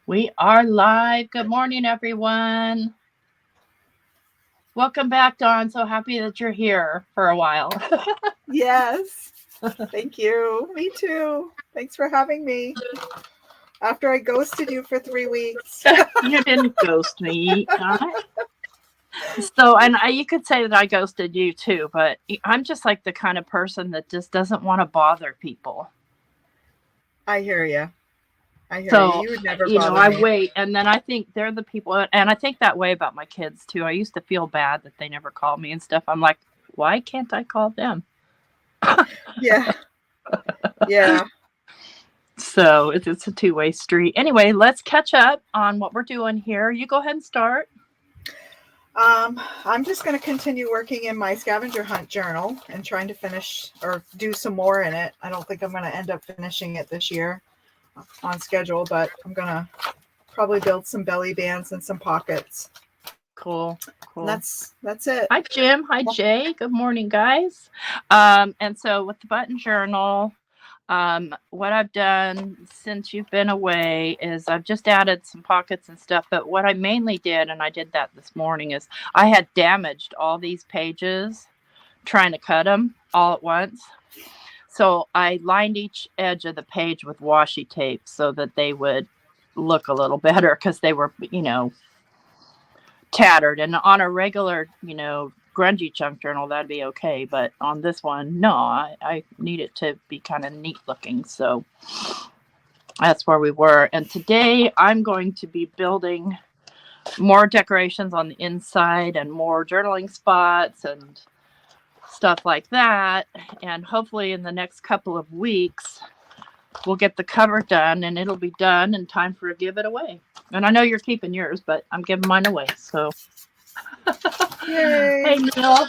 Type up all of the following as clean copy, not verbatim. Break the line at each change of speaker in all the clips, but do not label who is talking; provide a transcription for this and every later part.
We are live. Good morning, everyone. Welcome back, Dawn. So happy that you're here for a while.
Yes. Thank you. Me too. Thanks for having me. After I ghosted you for 3 weeks.
You didn't ghost me. So, and you could say that I ghosted you too, but I'm just like the kind of person that just doesn't want to bother people.
I hear you. I hear you.
So,
You would never
I
bother me.
wait, and then I think they're the people, and I think that way about my kids too. I used to feel bad that they never called me and stuff. I'm like, why can't I call them?
Yeah. Yeah.
So it's a two-way street. Anyway, let's catch up on what we're doing here. You go ahead and start.
I'm just going to continue working in my scavenger hunt journal and trying to finish or do some more in it. I don't think I'm going to end up finishing it this year on schedule, but I'm going to probably build some belly bands and some pockets.
Cool.
And that's it.
Hi, Jim. Hi, Jay. Good morning, guys. And so with the button journal, what I've done since you've been away is I've just added some pockets and stuff. But what I mainly did, and I did that this morning, is I had damaged all these pages trying to cut them all at once. So I lined each edge of the page with washi tape so that they would look a little better because they were, tattered. And on a regular, grungy junk journal, that'd be okay. But on this one, no, I need it to be kind of neat looking. So that's where we were. And today I'm going to be building more decorations on the inside and more journaling spots and stuff like that. And hopefully in the next couple of weeks, we'll get the cover done and it'll be done in time for a give it away. And I know you're keeping yours, but I'm giving mine away. So,
Yay.
Hey, Neil.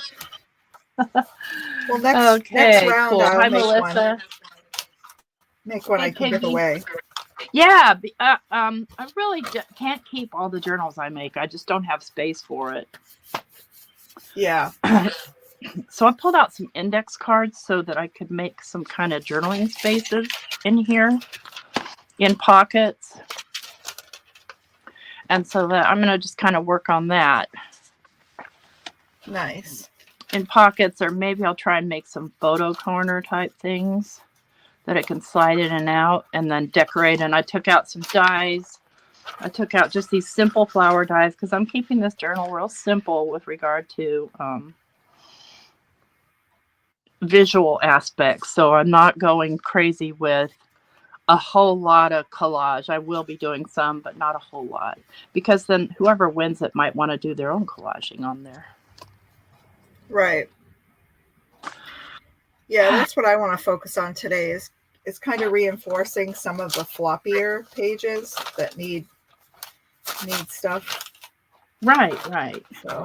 Well, next round
cool.
I'll
Hi,
make
Melissa.
one. Make one
Hey,
I can give
Piggy.
away.
Yeah, I really can't keep all the journals I make. I just don't have space for it.
Yeah.
So I pulled out some index cards so that I could make some kind of journaling spaces in here, in pockets. And so that I'm going to just kind of work on that.
Nice.
In pockets, or maybe I'll try and make some photo corner type things that I can slide in and out and then decorate. And I took out some dies. I took out just these simple flower dies because I'm keeping this journal real simple with regard to visual aspects. So I'm not going crazy with a whole lot of collage. I will be doing some, but not a whole lot. Because then whoever wins it might want to do their own collaging on there.
Right. Yeah, that's what I want to focus on today is kind of reinforcing some of the floppier pages that need stuff.
Right.
So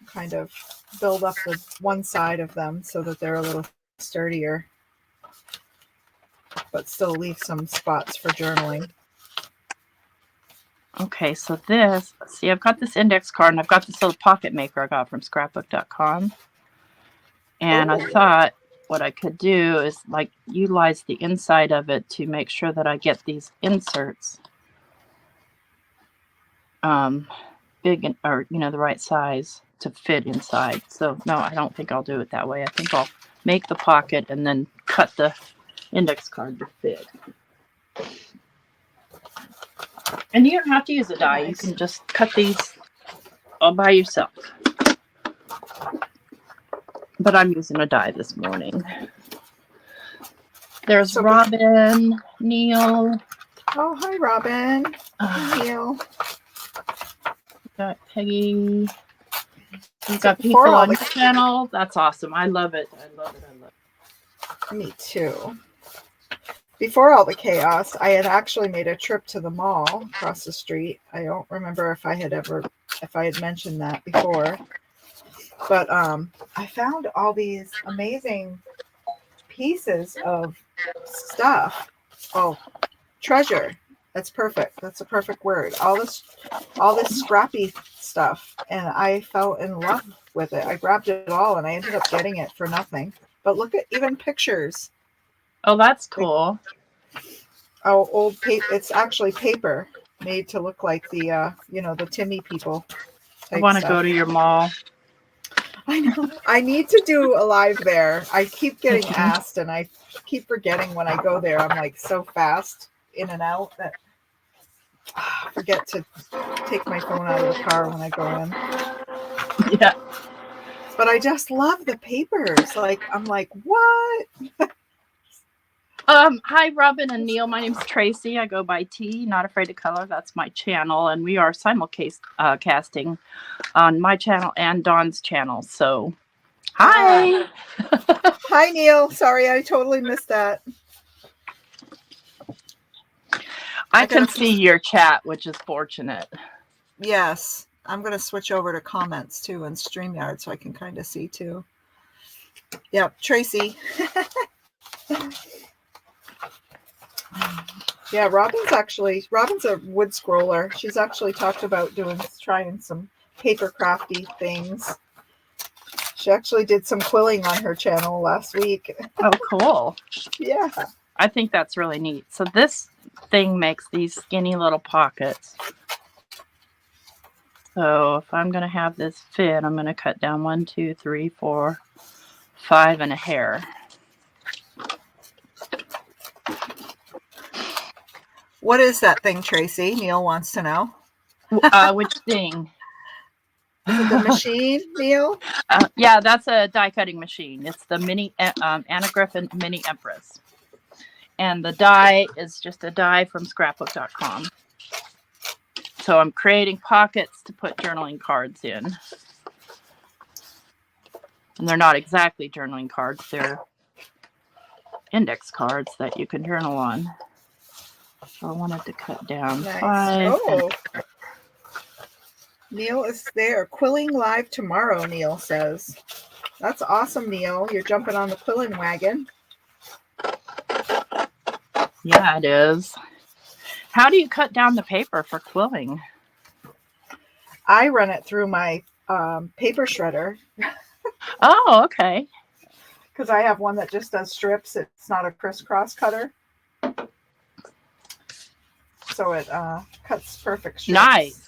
kind of build up the one side of them so that they're a little sturdier, but still leave some spots for journaling.
Okay, so I've got this index card and I've got this little pocket maker I got from scrapbook.com. And I thought what I could do is like utilize the inside of it to make sure that I get these inserts big or the right size to fit inside. So no, I don't think I'll do it that way. I think I'll make the pocket and then cut the index card to fit. And you don't have to use a die. Nice. You can just cut these all by yourself. But I'm using a die this morning. There's Robin, Neil.
Oh, hi, Robin. Neil.
Got Peggy. We've got people on the channel. That's awesome. I love it.
Me too. Before all the chaos, I had actually made a trip to the mall across the street. I don't remember if I had mentioned that before. But I found all these amazing pieces of stuff. Oh, treasure. That's perfect. That's a perfect word. All this scrappy stuff. And I fell in love with it. I grabbed it all and I ended up getting it for nothing. But look at even pictures.
Oh, that's cool.
Old paper. It's actually paper. made to look like the the Timmy people
I
type
want to go
stuff.
to your mall.
I know. I need to do a live there. I keep getting asked, and I keep forgetting when I go there. I'm like so fast in and out that I forget to take my phone out of the car when I go in.
Yeah.
But I just love the papers. Like, I'm like, what?
Hi, Robin and Neil. My name's Tracy. I go by T, Not Afraid of Color. That's my channel, and we are simulcast casting on my channel and Dawn's channel. So, hi.
Hi, Neil. Sorry, I totally missed that.
I can see your chat, which is fortunate.
Yes. I'm going to switch over to comments, too, and StreamYard so I can kind of see, too. Yep, Tracy. Yeah, Robin's a wood scroller. She's actually talked about trying some paper crafty things. She actually did some quilling on her channel last week.
Oh, cool.
Yeah.
I think that's really neat. So this thing makes these skinny little pockets. So if I'm going to have this fit, I'm going to cut down 1, 2, 3, 4, 5 and a hair.
What is that thing, Tracy? Neil wants to know.
Which thing?
Is it the machine, Neil?
Yeah, that's a die cutting machine. It's the mini Anna Griffin Mini Empress. And the die is just a die from scrapbook.com. So I'm creating pockets to put journaling cards in. And they're not exactly journaling cards. They're index cards that you can journal on. So I wanted to cut down 5.
Oh. Neil is there. Quilling live tomorrow, Neil says. That's awesome, Neil. You're jumping on the quilling wagon.
Yeah, it is. How do you cut down the paper for quilling?
I run it through my paper shredder.
Oh, okay.
Because I have one that just does strips. It's not a crisscross cutter. So it cuts perfect strips.
Nice.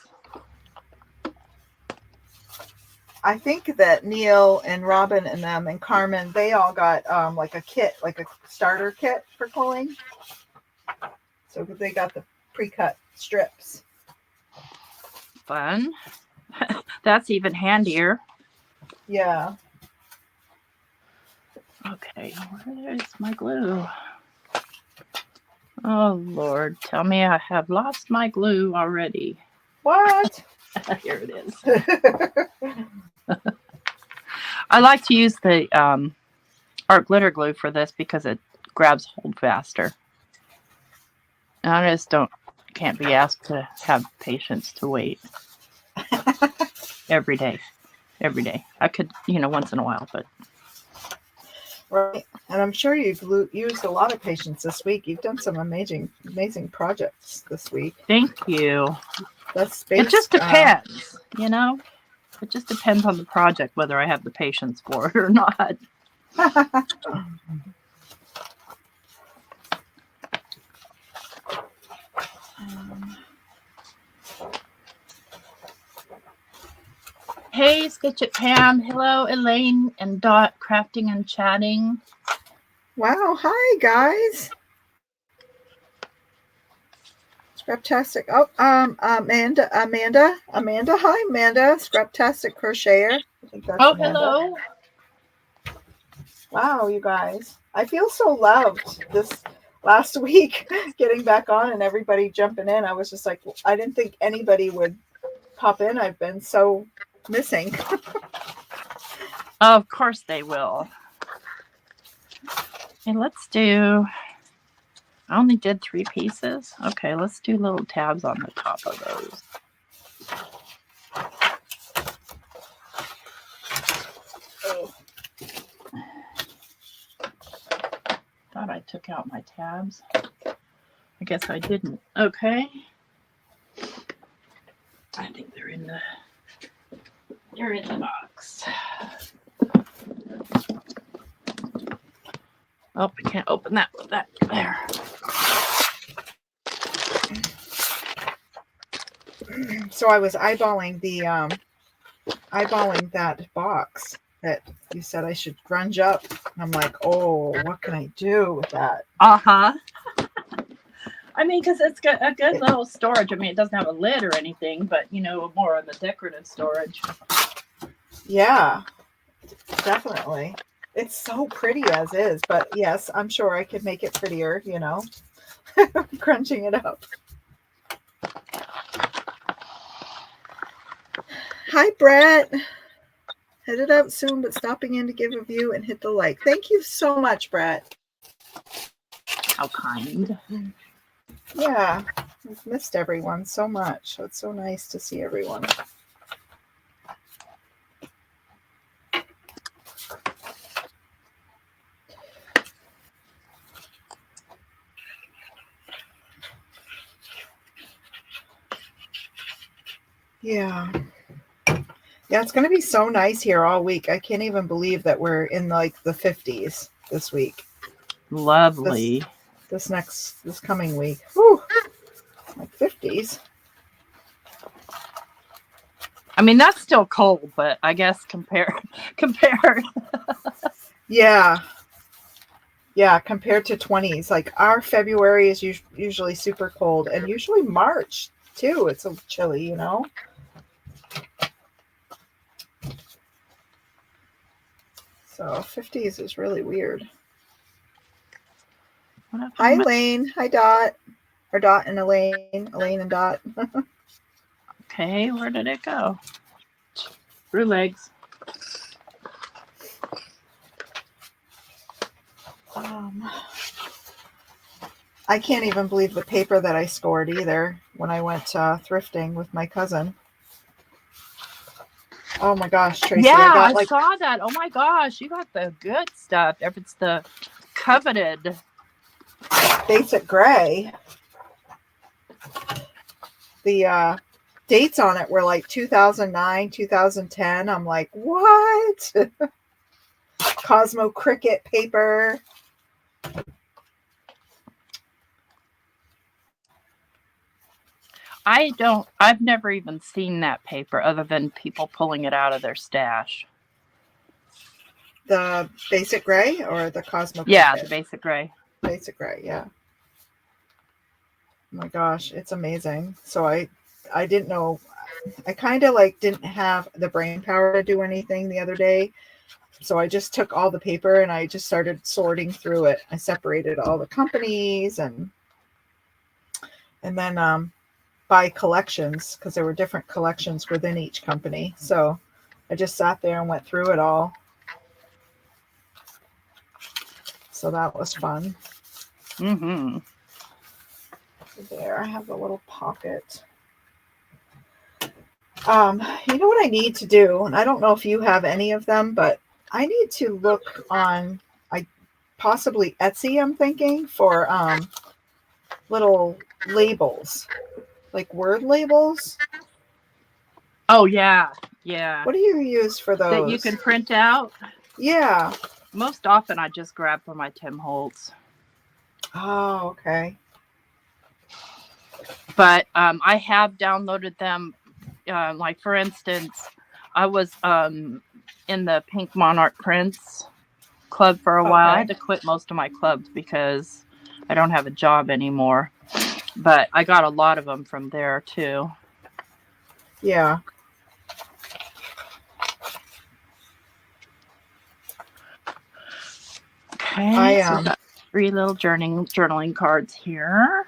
I think that Neil and Robin and them and Carmen, they all got like a kit, like a starter kit for quilling. So they got the pre-cut strips.
Fun. That's even handier.
Yeah.
Okay, where's my glue? Oh, Lord. Tell me I have lost my glue already.
What?
Here it is. I like to use the art glitter glue for this because it grabs hold faster. And I just can't be asked to have patience to wait. Every day. I could, once in a while, but.
Right. And I'm sure you've used a lot of patience this week. You've done some amazing projects this week.
Thank you.
It
just depends, It just depends on the project, whether I have the patience for it or not. Hey, Sketch It Pam. Hello, Elaine and Dot, crafting and chatting.
Wow. Hi, guys. Scraptastic. Oh, Amanda. Hi, Amanda. Scraptastic crocheter. I think that's Amanda.
Hello.
Wow, you guys. I feel so loved this last week, getting back on and everybody jumping in. I was just like, I didn't think anybody would pop in. I've been so missing.
Of course they will. And let's do, I only did 3 pieces. Okay, let's do little tabs on the top of those. Oh. Thought I took out my tabs. I guess I didn't. Okay. I think they're in the box. Oh, I can't open that with that. There.
So I was eyeballing that box that you said I should grunge up. I'm like, oh, what can I do with that?
Uh-huh. I mean, because it's got a good
It,
little storage. I mean, it doesn't have a lid or anything, but, more on the decorative storage.
yeah, definitely. It's so pretty as is, but yes, I'm sure I could make it prettier, crunching it up. Hi, Brett. Headed out soon, but stopping in to give a view and hit the like. Thank you so much, Brett.
How kind.
Yeah, I've missed everyone so much. It's so nice to see everyone. Yeah. Yeah, it's going to be so nice here all week. I can't even believe that we're in like the 50s this week.
Lovely.
This coming week. Whew. Like 50s.
I mean, that's still cold, but I guess compared.
Yeah. Yeah, compared to 20s. Like our February is usually super cold, and usually March too. It's a chilly, So 50s is really weird. Hi, Elaine. Hi, Dot. Or Dot and Elaine. Elaine and Dot.
Okay, where did it go? Through legs.
I can't even believe the paper that I scored either when I went thrifting with my cousin. Oh my gosh, Tracy.
Yeah,
I got
saw that. Oh my gosh, you got the good stuff. If it's the coveted
basic gray. The dates on it were like 2009, 2010. I'm like, what? Cosmo Cricket paper.
I've never even seen that paper other than people pulling it out of their stash.
The basic gray or the Cosmo Cricket?
Yeah, the basic gray.
Basic gray, yeah. Oh my gosh, it's amazing. So I didn't know. I kind of didn't have the brain power to do anything the other day. So I just took all the paper and I just started sorting through it. I separated all the companies and then by collections, because there were different collections within each company. So I just sat there and went through it all. So that was fun.
Mm-hmm.
There, I have a little pocket. You know what I need to do, and I don't know if you have any of them, but I need to look on, possibly Etsy, I'm thinking, for little labels, like word labels.
Oh, yeah. Yeah.
What do you use for those?
That you can print out?
Yeah.
Most often I just grab from my Tim Holtz.
Oh, okay.
But I have downloaded them. Like, for instance, I was in the Pink Monarch Prince club for a while. I had to quit most of my clubs because I don't have a job anymore. But I got a lot of them from there, too.
Yeah.
Okay, so we've got 3 little journaling cards here.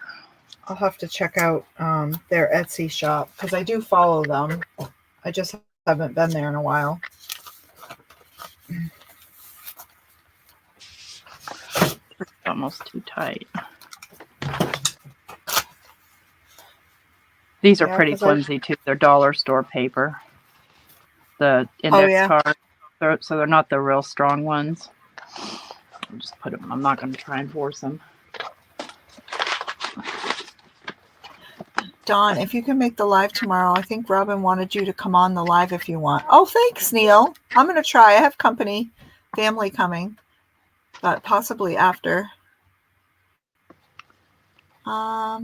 I'll have to check out their Etsy shop because I do follow them. I just haven't been there in a while.
It's almost too tight. These are pretty flimsy too. They're dollar store paper. The index cards, so they're not the real strong ones. I'll just put them. I'm not going to try and force them.
Dawn, if you can make the live tomorrow, I think Robin wanted you to come on the live if you want. Oh, thanks, Neil. I'm going to try. I have company, family coming, but possibly after. I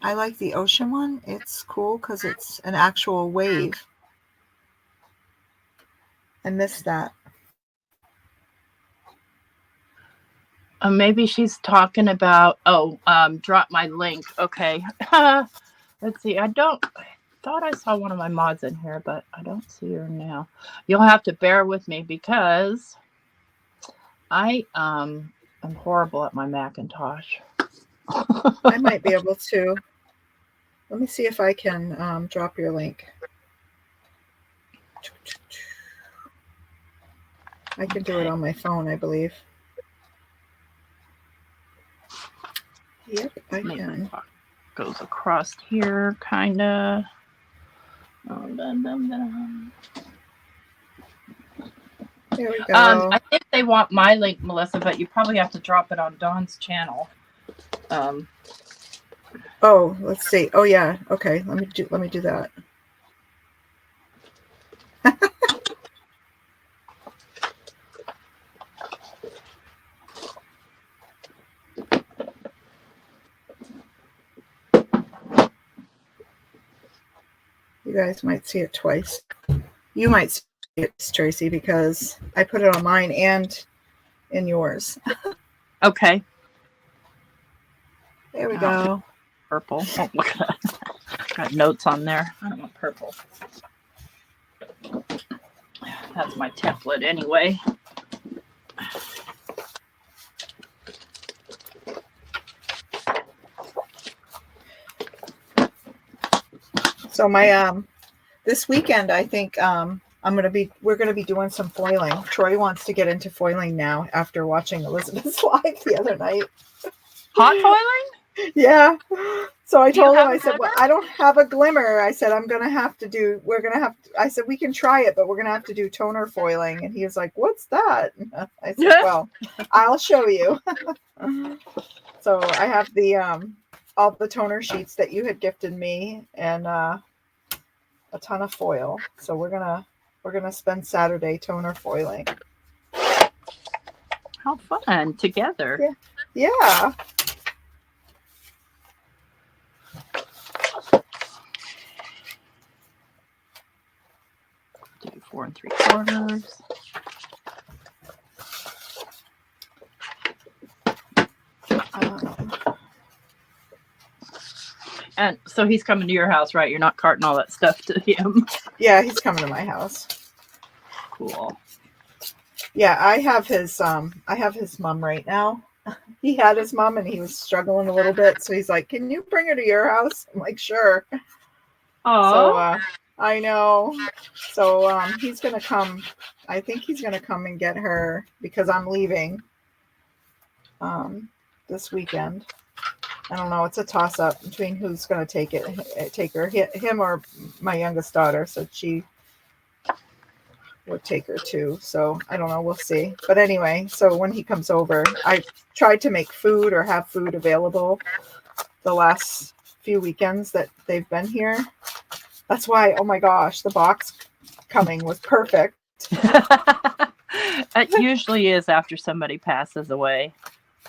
I like the ocean one. It's cool because it's an actual wave. I missed that.
Maybe she's talking about, drop my link. Okay. Let's see. I thought I saw one of my mods in here, but I don't see her now. You'll have to bear with me because I am horrible at my Macintosh.
I might be able to. Let me see if I can drop your link. I can do it on my phone, I believe. Yep, I can.
Goes across here, kind of.
There we go.
I think they want my link, Melissa, but you probably have to drop it on Dawn's channel.
Oh, let's see. Oh yeah. Okay. Let me do that. You guys might see it twice. You might see it, Tracy, because I put it on mine and in yours.
Okay.
There we go.
Purple. Oh, look at that. Got notes on there. I don't want purple. That's my template anyway.
So my this weekend I think we're gonna be doing some foiling. Troy wants to get into foiling now after watching Elizabeth's live the other night.
Hot foiling?
Yeah. So I told him, I said, well, I don't have a glimmer. I said, I said, we can try it, but we're going to have to do toner foiling. And he was like, what's that? I said, well, I'll show you. So I have all the toner sheets that you had gifted me and a ton of foil. So we're going to spend Saturday toner foiling.
How fun together.
Yeah.
4 3/4. And so he's coming to your house, right? You're not carting all that stuff to him.
Yeah, he's coming to my house.
Cool.
Yeah, I have his mom right now. He had his mom and he was struggling a little bit, so he's like, "Can you bring her to your house?" I'm like, "Sure."
Oh.
So I know. So he's gonna come. I think he's gonna come and get her because I'm leaving this weekend. I don't know. It's a toss up between who's gonna take her, him or my youngest daughter. So she would take her too. So I don't know. We'll see. But anyway, so when he comes over, I tried to make food or have food available the last few weekends that they've been here. That's why, oh my gosh, the box coming was perfect.
It usually is after somebody passes away.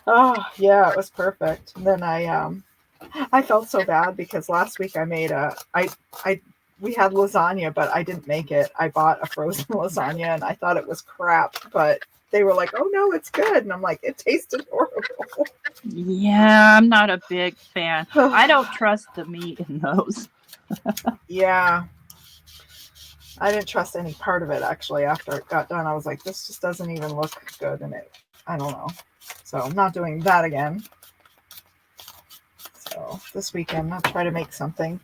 Oh yeah, it was perfect. And then I felt so bad because last week I made we had lasagna, but I didn't make it. I bought a frozen lasagna and I thought it was crap, but they were like, "Oh no, it's good." And I'm like, "It tasted horrible."
Yeah, I'm not a big fan. I don't trust the meat in those.
Yeah. I didn't trust any part of it actually. After it got done, I was like, this just doesn't even look good. And I don't know. So I'm not doing that again. So this weekend, I'll try to make something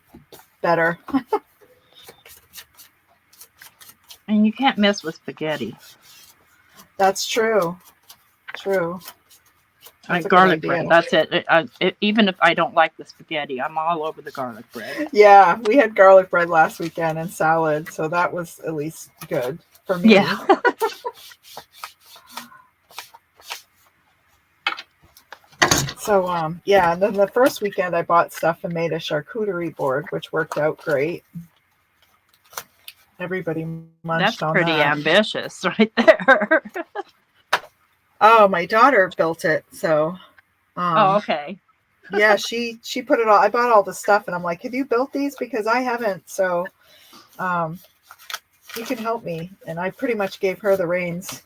better.
And you can't mess with spaghetti.
That's true. True.
Like garlic bread. That's it. Even if I don't like the spaghetti, I'm all over the garlic bread.
Yeah, we had garlic bread last weekend and salad, so that was at least good for me.
Yeah.
So yeah, and then the first weekend I bought stuff and made a charcuterie board, which worked out great. Everybody munched on that.
That's pretty ambitious right there.
Oh, my daughter built it, so.
Oh, okay.
Yeah, she put it all. I bought all the stuff, and I'm like, have you built these? Because I haven't. So, um, you can help me. And I pretty much gave her the reins.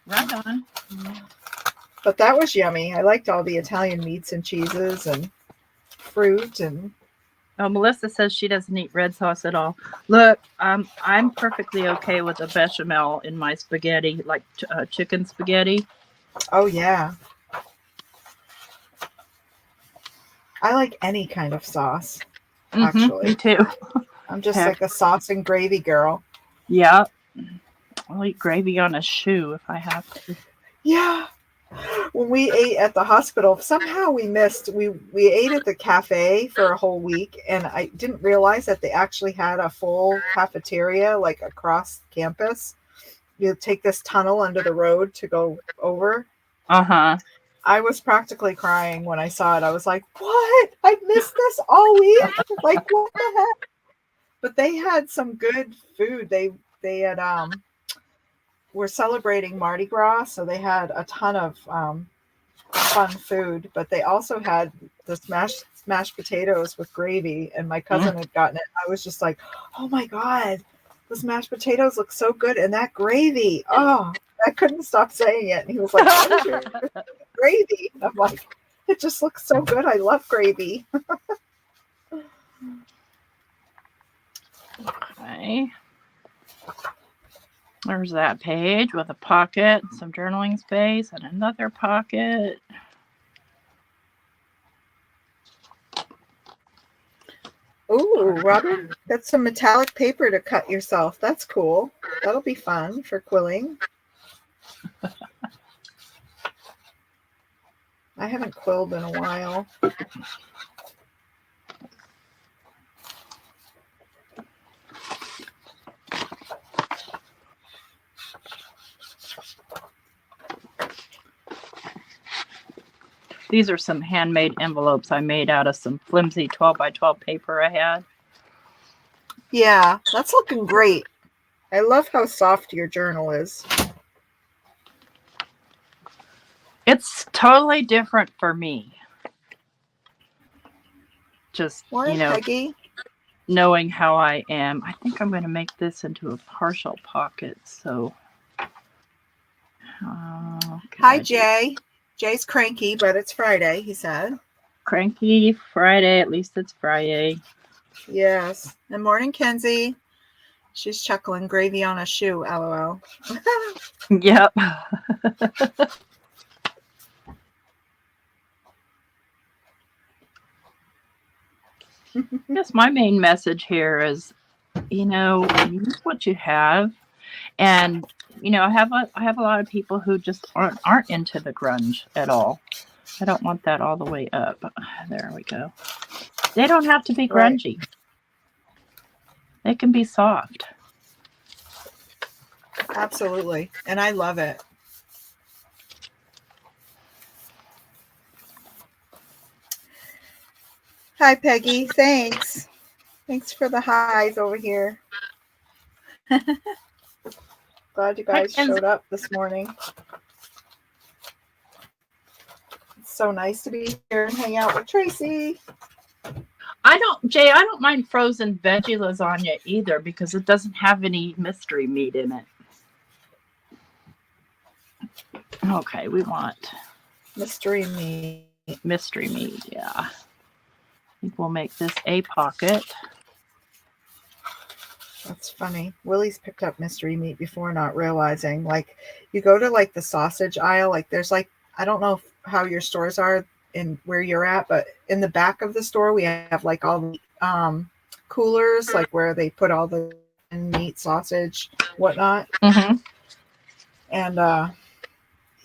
Right on.
But that was yummy. I liked all the Italian meats and cheeses and fruit and
Oh, Melissa says she doesn't eat red sauce at all. Look, I'm perfectly okay with a bechamel in my spaghetti, like chicken spaghetti.
oh yeah. I like any kind of sauce,
Me
actually.
too.
I'm just
Heck,
like a sauce and gravy girl.
yeah. I'll eat gravy on a shoe if I have to.
Yeah. When we ate at the hospital, somehow we missed we ate at the cafe for a whole week, and I didn't realize that they actually had a full cafeteria like across campus. You take this tunnel under the road to go over.
Uh-huh.
I was practically crying when I saw it. I was like, "What? I missed this all week? Like what the heck?" But they had some good food. They had were celebrating Mardi Gras, so they had a ton of fun food. But they also had the smashed potatoes with gravy, and my
Mm.
cousin had gotten it. I was just like, "Oh my god, those mashed potatoes look so good, and that gravy! Oh, I couldn't stop saying it." And he was like, "What is your gravy?" I'm like, "It just looks so good. I love gravy."
Okay. There's that page with a pocket, some journaling space, and another pocket.
Ooh, Robin, got some metallic paper to cut yourself. That's cool. That'll be fun for quilling. I haven't quilled in a while.
These are some handmade envelopes I made out of some flimsy 12 by 12 paper I had.
Yeah, that's looking great. I love how soft your journal is.
It's totally different for me. Just,
Morning, Peggy.
knowing how I am. I think I'm going to make this into a partial pocket. So,
Hi, Jay. Jay's cranky, but it's Friday, he said.
Cranky Friday. At least it's Friday.
Yes. And morning, Kenzie. She's chuckling. Gravy on a shoe, LOL.
Yep. Yes, my main message here is, use what you have, and I have a lot of people who just aren't into the grunge at all. I don't want that all the way up. There we go. They don't have to be grungy. Right. They can be soft.
Absolutely. And I love it. Hi, Peggy. Thanks. Thanks for the highs over here. Glad you guys showed up this morning. It's so nice to be here and hang out with Tracy.
I don't mind frozen veggie lasagna either because it doesn't have any mystery meat in it. Okay, we want
mystery meat.
Mystery meat, yeah. I think we'll make this a pocket.
That's funny. Willie's picked up mystery meat before, not realizing. Like, you go to like the sausage aisle, like there's like, I don't know how your stores are in where you're at, but in the back of the store we have like all the coolers, like where they put all the meat, sausage, whatnot.
Mm-hmm.
And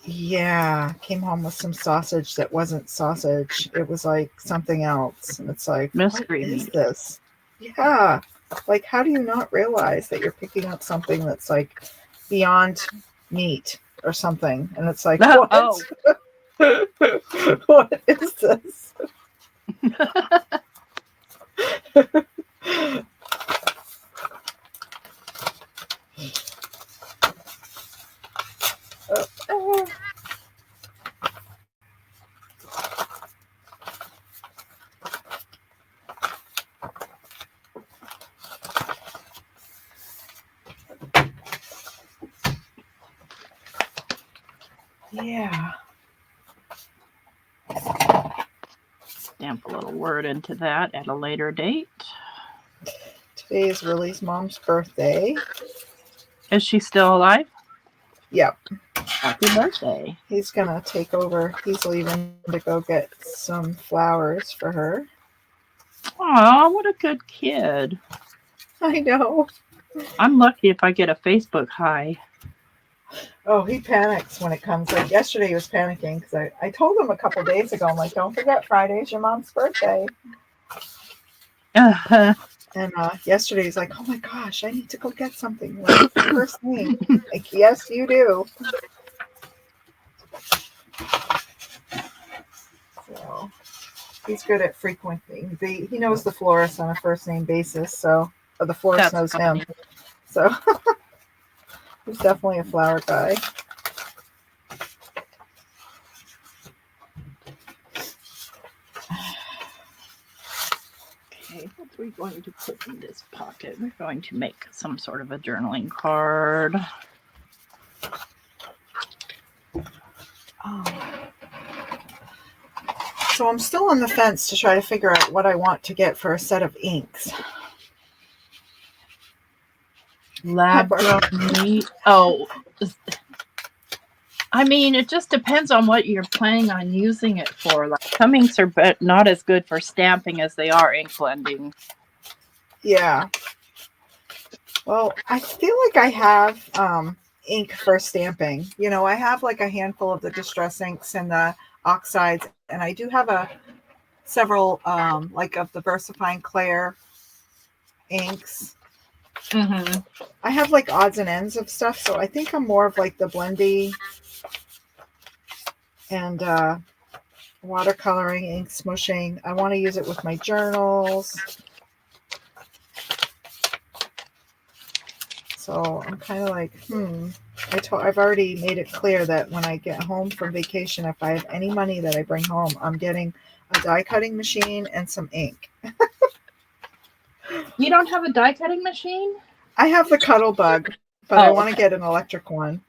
yeah, came home with some sausage that wasn't sausage. It was like something else, and it's like, mystery what is meat. This? Yeah, like how do you not realize that you're picking up something that's like beyond meat or something? And it's like, what? Oh. What is this? Yeah.
Stamp a little word into that at a later date.
Today is Willie's mom's birthday.
Is she still alive?
Yep.
Happy birthday.
He's going to take over. He's leaving to go get some flowers for her.
Aw, what a good kid.
I know.
I'm lucky if I get a Facebook hi.
Oh, he panics when it comes. Like yesterday, he was panicking because I told him a couple days ago, I'm like, don't forget Friday's your mom's birthday.
Uh-huh.
And yesterday, he's like, oh my gosh, I need to go get something. Like, first thing. Like, yes, you do. So he's good at frequenting. He knows the florist on a first name basis, so the florist knows him. So he's definitely a flower guy.
Okay, what are we going to put in this pocket? We're going to make some sort of a journaling card.
So I'm still on the fence to try to figure out what I want to get for a set of inks.
Lab meat. Oh, I mean, it just depends on what you're planning on using it for. Like some inks are not as good for stamping as they are ink blending.
Yeah. Well, I feel like I have ink for stamping. You know, I have like a handful of the distress inks and the oxides, and I do have several like of the VersaFine Claire inks.
Mm-hmm.
I have like odds and ends of stuff, so I think I'm more of like the blendy and watercoloring, ink smushing. I want to use it with my journals. So I'm kind of like, I've already made it clear that when I get home from vacation, if I have any money that I bring home, I'm getting a die cutting machine and some ink.
You don't have a die cutting machine?
I have the Cuttlebug, but I want to get an electric one.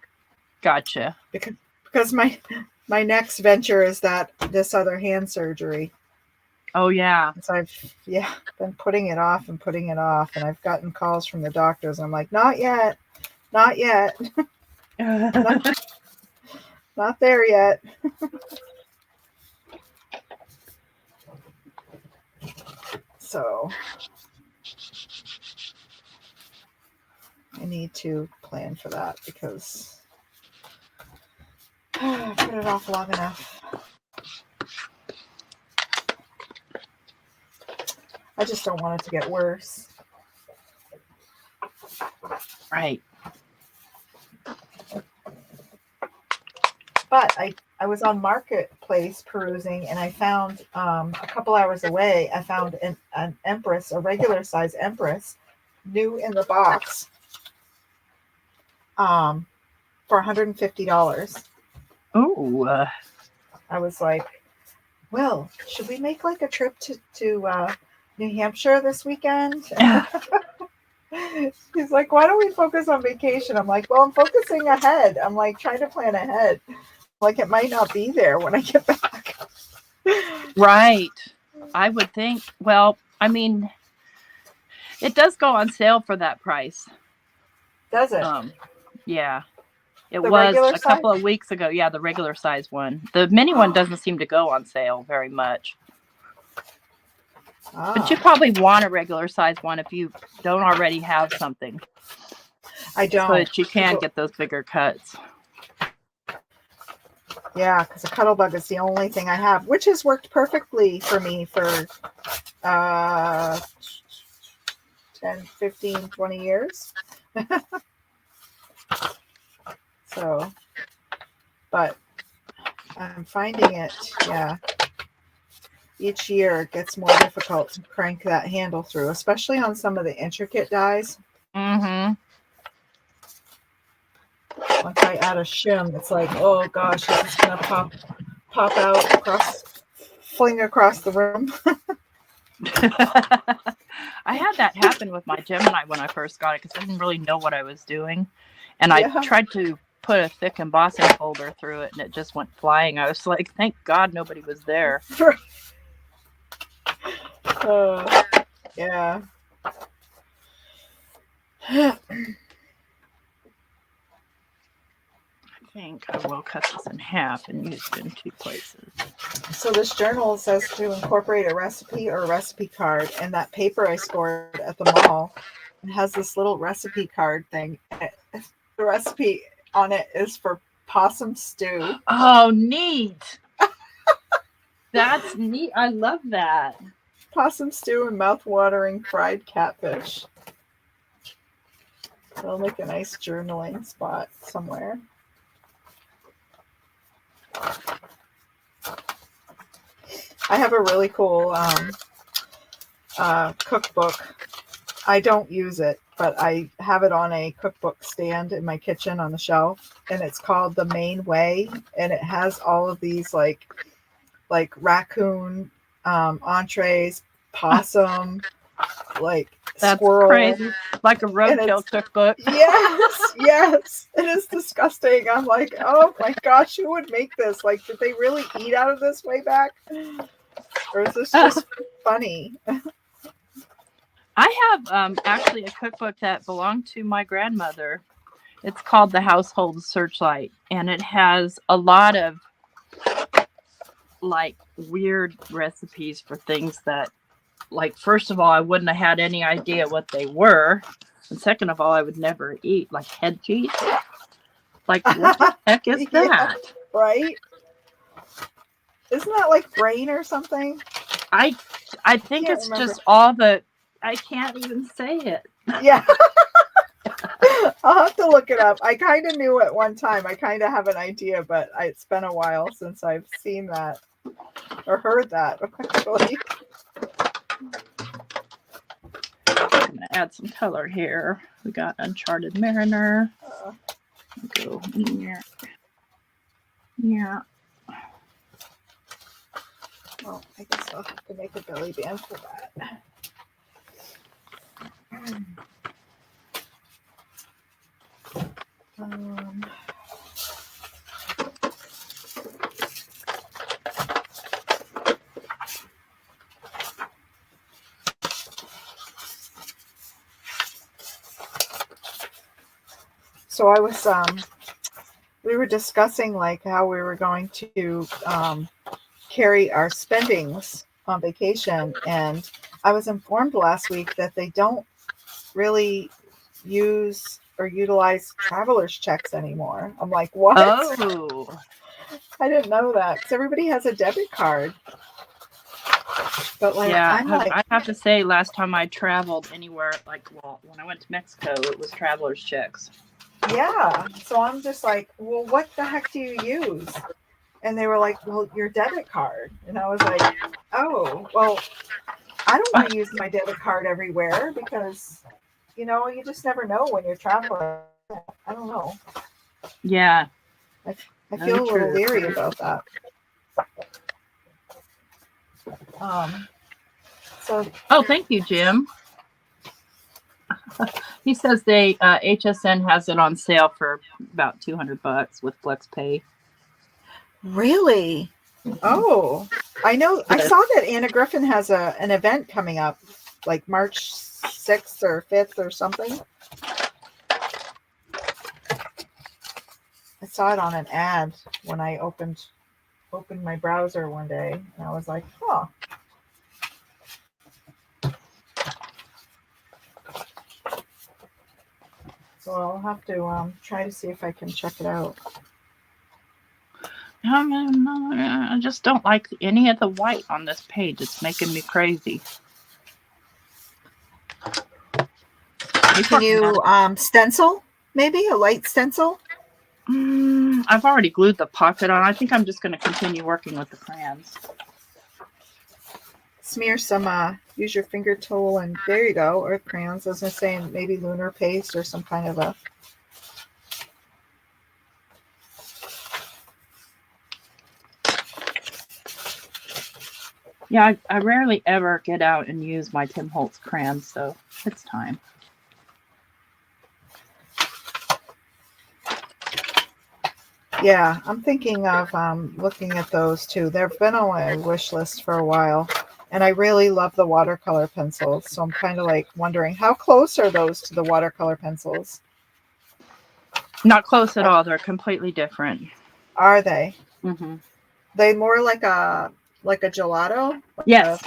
Gotcha.
Because my next venture is this other hand surgery.
Oh yeah.
So I've been putting it off, and I've gotten calls from the doctors. I'm like, not yet, not there yet. So I need to plan for that because I put it off long enough. I just don't want it to get worse.
Right.
But I was on Marketplace perusing, and I found a couple hours away, I found an Empress, a regular size Empress, new in the box, for $150.
Oh.
I was like, well, should we make like a trip to New Hampshire this weekend? He's like, why don't we focus on vacation? I'm like, well, I'm focusing ahead. I'm like trying to plan ahead. Like it might not be there when I get back.
Right. I would think. Well, I mean, it does go on sale for that price.
Does it?
Yeah. It
The
was
regular
a couple of weeks ago. Yeah, the regular size one. The mini one doesn't seem to go on sale very much. But you probably want a regular size one if you don't already have something.
I don't.
So that you can get those bigger cuts.
Yeah, because a Cuttlebug is the only thing I have, which has worked perfectly for me for 10, 15, 20 years. So, but I'm finding it, each year it gets more difficult to crank that handle through, especially on some of the intricate dies.
Mm-hmm.
Once I add a shim, it's like, oh gosh, it's just gonna pop out fling across the room.
I had that happen with my Gemini when I first got it because I didn't really know what I was doing, and I tried to put a thick embossing folder through it and it just went flying. I was like, thank God nobody was there.
Yeah.
I think I will cut this in half and use it in 2 places.
So this journal says to incorporate a recipe or a recipe card, and that paper I scored at the mall, it has this little recipe card thing. The recipe on it is for possum stew.
Oh, neat. That's neat. I love that.
Possum stew and mouth-watering fried catfish. It'll make a nice journaling spot somewhere. I have a really cool cookbook. I don't use it, but I have it on a cookbook stand in my kitchen on the shelf, and it's called The Main Way, and it has all of these like raccoon entrees, possum, like
That's
squirrel.
crazy. Like a roadkill cookbook.
Yes. It is disgusting. I'm like, oh my gosh, who would make this? Like, did they really eat out of this way back? Or is this just funny?
I have actually a cookbook that belonged to my grandmother. It's called The Household Searchlight, and it has a lot of like weird recipes for things that, like, first of all, I wouldn't have had any idea what they were, and second of all, I would never eat, like head cheese. Like, what the heck is that?
Right? Isn't that like brain or something?
I think it's
remember.
just all the, I can't even say it.
Yeah. I'll have to look it up. I kind of knew at one time. I kind of have an idea, but it's been a while since I've seen that or heard that, actually.
I'm going to add some color here. We got Uncharted Mariner. Go here. Yeah.
Well, I guess I'll have to make a belly band for that. So I was, we were discussing like how we were going to carry our spendings on vacation, and I was informed last week that they don't really use or utilize traveler's checks anymore. I'm like, what?
Oh.
I didn't know that, because everybody has a debit card. But like,
yeah,
I'm like,
I have to say, last time I traveled anywhere, like, well, when I went to Mexico, it was traveler's checks.
Yeah. So I'm just like, well, what the heck do you use? And they were like, well, your debit card. And I was like, oh, well, I don't want to use my debit card everywhere because, you know, you just never know when you're traveling. I don't know.
Yeah.
I feel a little leery about that. Oh,
thank you, Jim. He says they HSN has it on sale for about $200 with FlexPay.
Really? Oh, I know. I saw that Anna Griffin has an event coming up, like March 6th or 5th or something. I saw it on an ad when I opened my browser one day, and I was like, huh. So I'll have to try to see if I can check it out.
I just don't like any of the white on this page. It's making me crazy.
Can you stencil? Maybe a light stencil?
I've already glued the pocket on. I think I'm just going to continue working with the crayons.
Smear some, use your finger tool, and there you go, or crayons. I was going to say maybe lunar paste or some kind of a...
Yeah, I rarely ever get out and use my Tim Holtz crayons, so it's time.
Yeah, I'm thinking of looking at those too. They've been on my wish list for a while, and I really love the watercolor pencils. So I'm kind of like wondering how close are those to the watercolor pencils?
Not close at all. They're completely different.
Are they?
Hmm.
They more like a gelato,
Yes,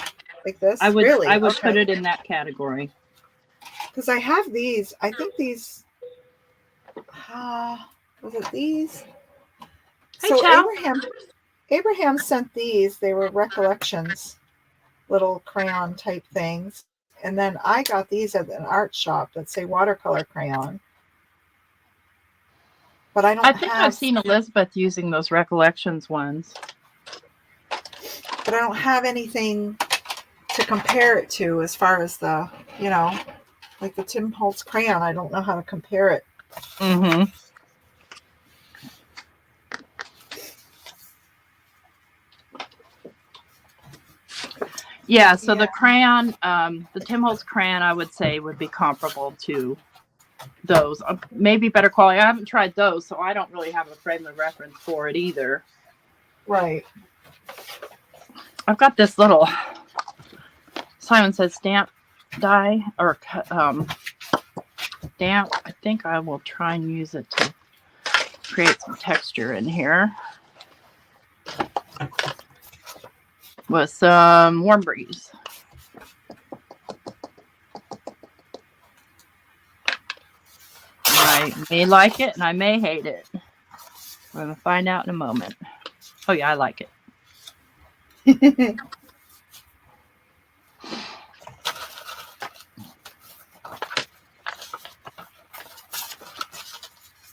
like this?
I
Really?
would put
Okay.
it in that category.
Because I have these. I think these. Uh, was it these?
Hey,
So
Chow.
Abraham sent these. They were recollections, little crayon type things. And then I got these at an art shop that say watercolor crayon. But I
I
don't
think I've
have
seen Elizabeth using those recollections ones.
but I don't have anything to compare it to as far as the, you know, like the Tim Holtz crayon. I don't know how to compare it.
Mm-hmm. Yeah, so
Yeah.
the crayon, the Tim Holtz crayon, I would say would be comparable to those. Maybe better quality. I haven't tried those, so I don't really have a frame of reference for it either.
Right.
I've got this little, Simon says stamp die, or stamp. I think I will try and use it to create some texture in here with some Warm Breeze. I may like it and I may hate it. We're going to find out in a moment. Oh, yeah, I like it.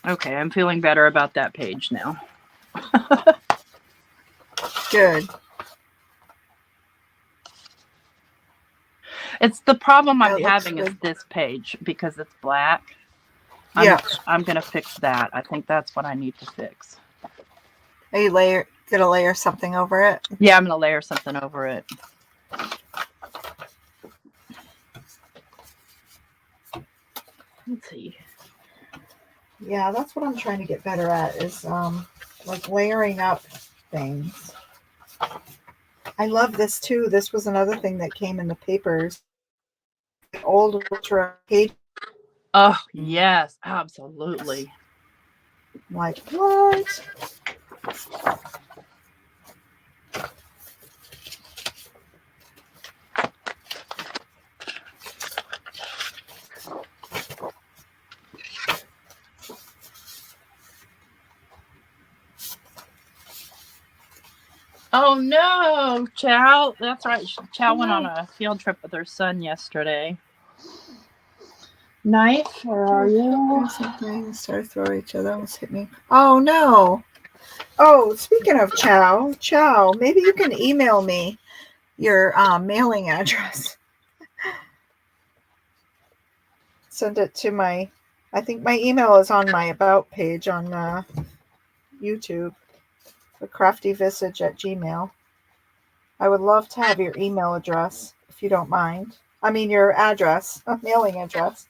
Okay, I'm feeling better about that page now.
Good.
It's the problem I'm
That looks
having
good.
is this page because it's black.
Yeah.
I'm going to fix that. I think that's what I need to fix.
Are you gonna layer something over it?
Yeah, I'm going to layer something over it. Let's see.
Yeah, that's what I'm trying to get better at is like layering up things. I love this too. This was another thing that came in the papers. Old ultra page.
Oh, yes, absolutely.
I'm like, what?
Oh, no, Chow. That's right. Chow went on
No.
a field trip with her son yesterday. Knife, where are you?
Something started throwing each other. Almost hit me. Oh no. Oh, speaking of Chow, maybe you can email me your mailing address. Send it to I think my email is on my about page on YouTube, thecraftyvisage@gmail. I would love to have your email address if you don't mind. I mean your address, mailing address.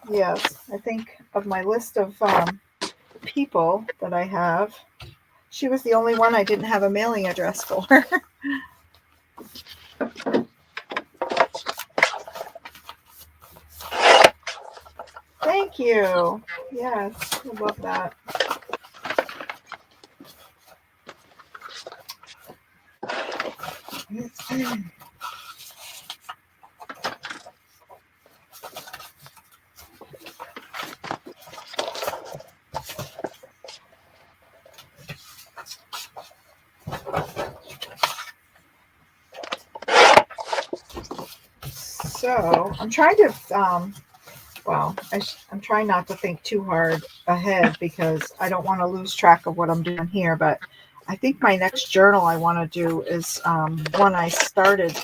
Yes, I think of my list of people that I have, she was the only one I didn't have a mailing address for. Thank you. Yes, I love that. So I'm trying to, I'm trying not to think too hard ahead because I don't want to lose track of what I'm doing here. But I think my next journal I want to do is one I started.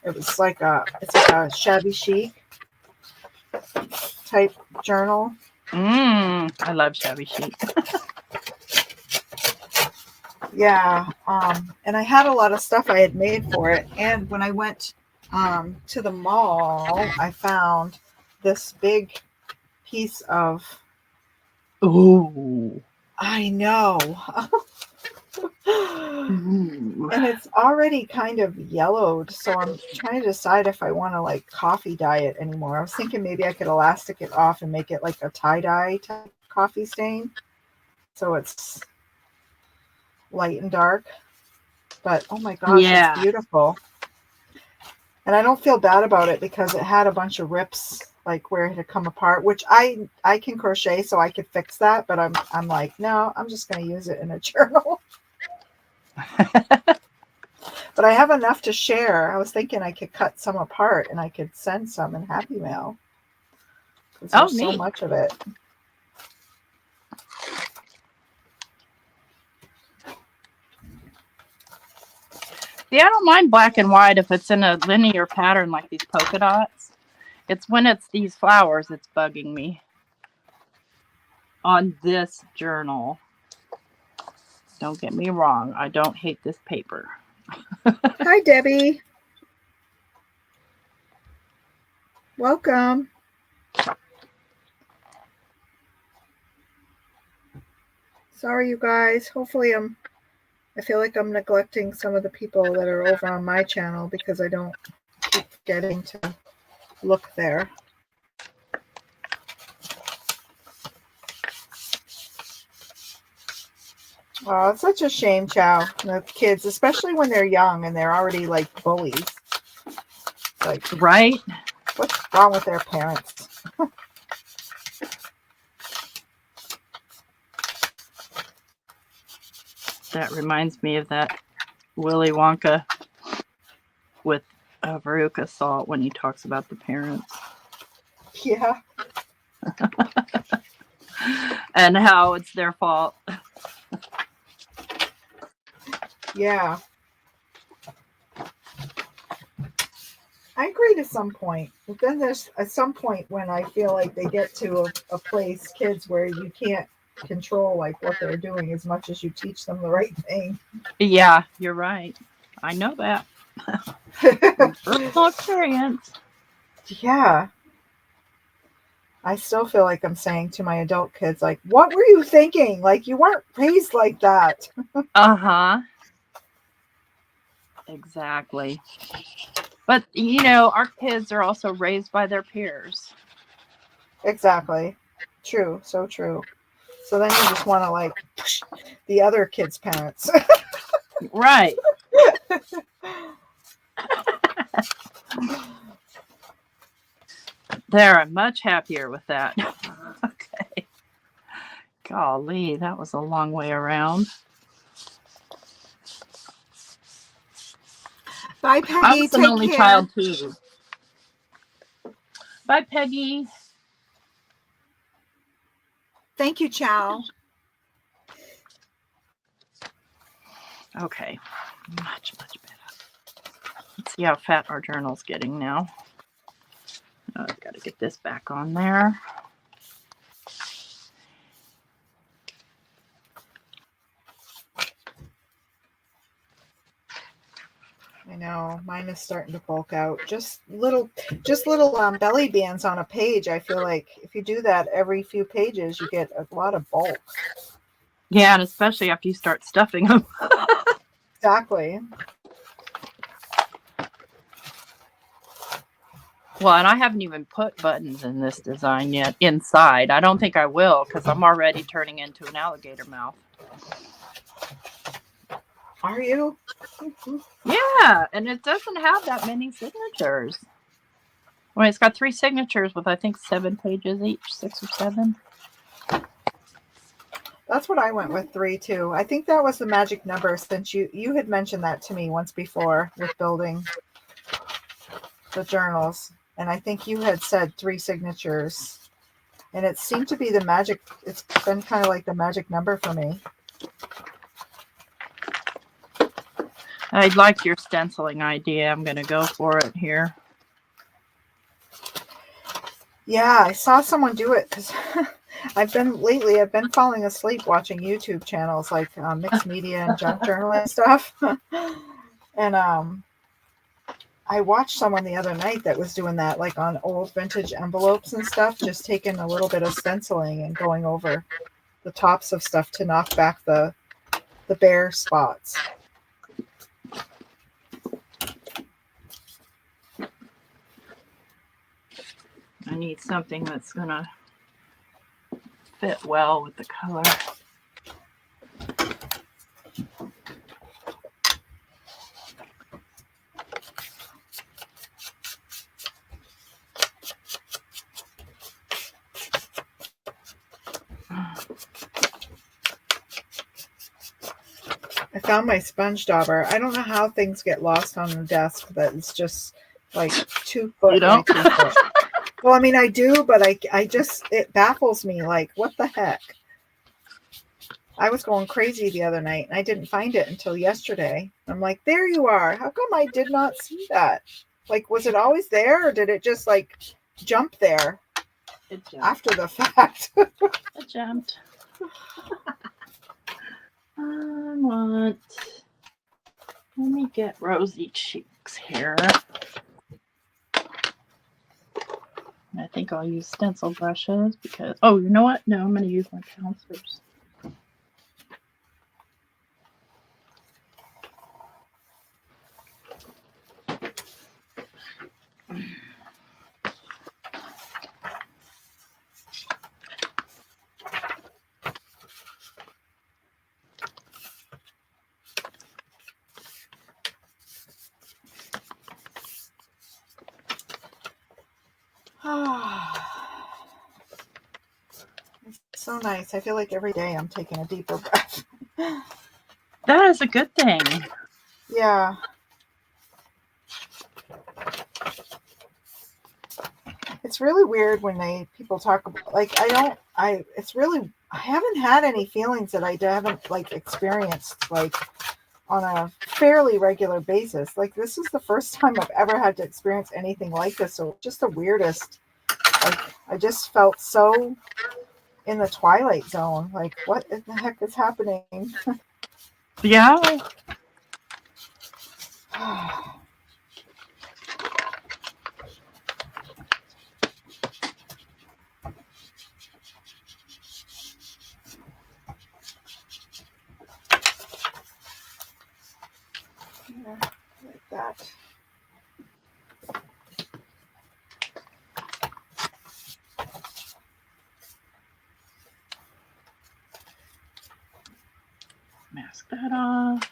It's like a shabby chic type journal.
I love shabby chic.
Yeah, and I had a lot of stuff I had made for it. And when I went to the mall, I found this big piece of,
Ooh.
I know.
Ooh.
And it's already kind of yellowed, so I'm trying to decide if I want to like coffee dye it anymore. I was thinking maybe I could elastic it off and make it like a tie-dye type coffee stain, so it's light and dark. But oh my gosh, it's
Yeah.
beautiful. And I don't feel bad about it because it had a bunch of rips like where it had come apart, which I can crochet, so I could fix that, but I'm like, no, I'm just going to use it in a journal. But I have enough to share. I was thinking I could cut some apart and I could send some in Happy Mail, because there's so
Neat.
much of it.
Yeah, I don't mind black and white if it's in a linear pattern like these polka dots. It's when it's these flowers that's bugging me on this journal. Don't get me wrong. I don't hate this paper.
Hi, Debbie. Welcome. Sorry, you guys. Hopefully I feel like I'm neglecting some of the people that are over on my channel because I don't keep getting to look there. Oh, it's such a shame, Chow. The kids, especially when they're young and they're already like bullies. Like,
Right?
what's wrong with their parents?
That reminds me of that Willy Wonka with Veruca Salt when he talks about the parents.
Yeah.
And how it's their fault.
Yeah. I agree to some point. But then there's at some point when I feel like they get to a place, kids, where you can't control like what they're doing as much as you teach them the right thing.
Yeah, you're right. I know that. Personal experience.
Yeah. I still feel like I'm saying to my adult kids, like, what were you thinking? Like, you weren't raised like that.
Uh-huh. Exactly. But, you know, our kids are also raised by their peers.
Exactly. True. So true. So then you just want to like push the other kids' parents.
Right. They're much happier with that. Okay. Golly, that was a long way around.
Bye, Peggy.
I was an
Take
only
care.
child too. Bye, Peggy.
Thank you, Chow.
Okay. Much better. Let's see how fat our journal's getting now. Oh, I've got to get this back on there.
I know mine is starting to bulk out. Just little belly bands on a page. I feel like if you do that every few pages, you get a lot of bulk.
Yeah, and especially after you start stuffing them.
Exactly.
Well, and I haven't even put buttons in this design yet inside. I don't think I will because I'm already turning into an alligator mouth.
Are you?
Yeah, and it doesn't have that many signatures. Well, it's got 3 signatures with I think 7 pages each, 6 or 7.
That's what I went with, 3 too. I think that was the magic number since you had mentioned that to me once before with building the journals. And I think you had said 3 signatures. And it seemed to be the magic. It's been kind of like the magic number for me.
I like your stenciling idea. I'm going to go for it here.
Yeah, I saw someone do it because I've been falling asleep watching YouTube channels like Mixed Media and Junk Journal and stuff. And I watched someone the other night that was doing that, like on old vintage envelopes and stuff, just taking a little bit of stenciling and going over the tops of stuff to knock back the bare spots.
I need something that's gonna fit well with the color.
I found my sponge dauber. I don't know how things get lost on the desk that it's just like 2 foot
You don't?
by 2 foot. Well, I mean, I do, but I just, it baffles me. Like, what the heck? I was going crazy the other night and I didn't find it until yesterday. I'm like, there you are. How come I did not see that? Like, was it always there or did it just like jump there after the fact?
It jumped. Let me get rosy cheeks here. I think I'll use stencil brushes because, oh, you know what? No, I'm going to use my pouncers.
It's so nice. I feel like every day I'm taking a deeper breath.
That is a good thing.
Yeah. It's really weird when people talk about, like, I haven't had any feelings that I haven't like experienced like on a fairly regular basis. Like, this is the first time I've ever had to experience anything like this. So just the weirdest. Like, I just felt so in the twilight zone. Like, what the heck is happening?
Yeah.
Yeah, like that.
Mask that off.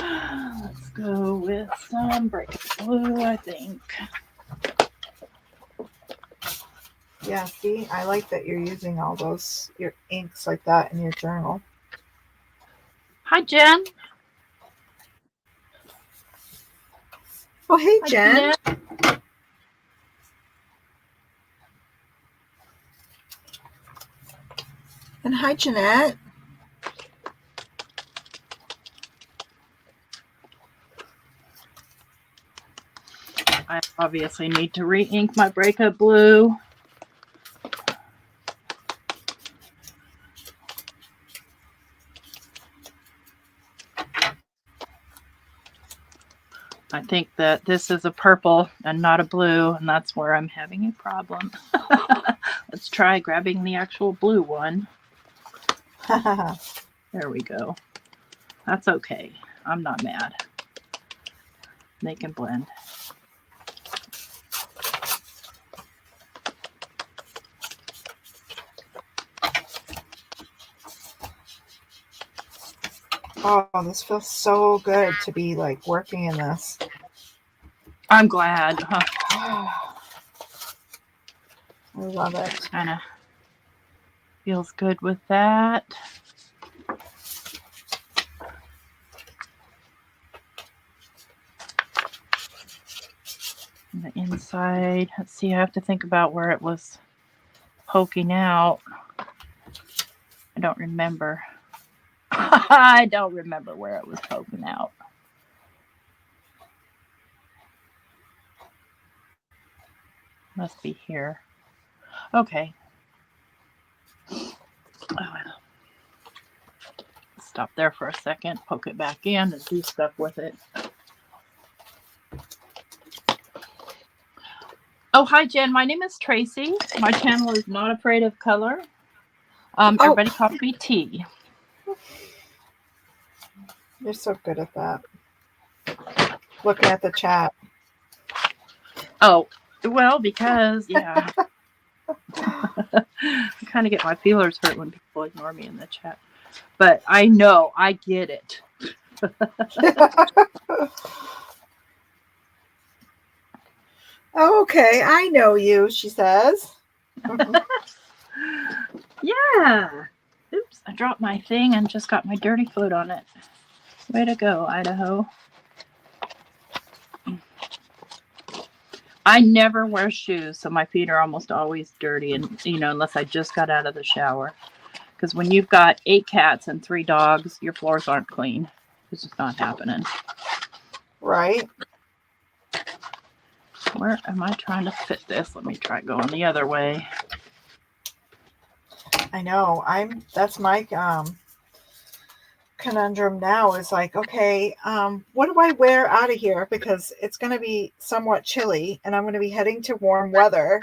Let's go with some break blue, I think.
Yeah, see, I like that you're using all those your inks like that in your journal.
Hi, Jen.
Oh, hey,
Hi,
Jen. And hi, Jeanette.
I obviously need to re-ink my breakup blue. I think that this is a purple and not a blue, and that's where I'm having a problem. Let's try grabbing the actual blue one. There we go. That's okay. I'm not mad. They can blend.
Oh, this feels so good to be like working in this.
I'm glad.
I love it.
Kind of feels good with that. And the inside, let's see, I have to think about where it was poking out. I don't remember. I don't remember where it was poking out. Must be here. Okay. Oh, stop there for a second, poke it back in, and do stuff with it. Oh, hi, Jen. My name is Tracy. My channel is Not Afraid of Color. Everybody call me T.
You're so good at that. Looking at the chat.
Oh, well, because, yeah. I kind of get my feelers hurt when people ignore me in the chat. But I know, I get it.
Okay, I know you, she says.
Yeah. Oops, I dropped my thing and just got my dirty foot on it. Way to go, Idaho. I never wear shoes, so my feet are almost always dirty, and unless I just got out of the shower. Because when you've got 8 cats and 3 dogs, your floors aren't clean. It's just not happening.
Right.
Where am I trying to fit this? Let me try going the other way.
I know. That's my conundrum now is like, okay, what do I wear out of here? Because it's going to be somewhat chilly and I'm going to be heading to warm weather.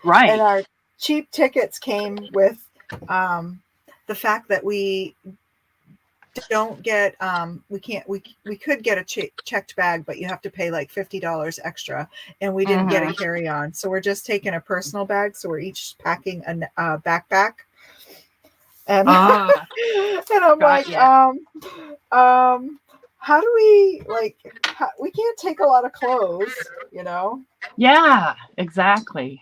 Right.
And our cheap tickets came with the fact that we don't get we could get a checked bag, but you have to pay like $50 extra, and we didn't get a carry-on, so we're just taking a personal bag, so we're each packing a backpack. And and I'm like, how do we we can't take a lot of clothes,
Yeah, exactly.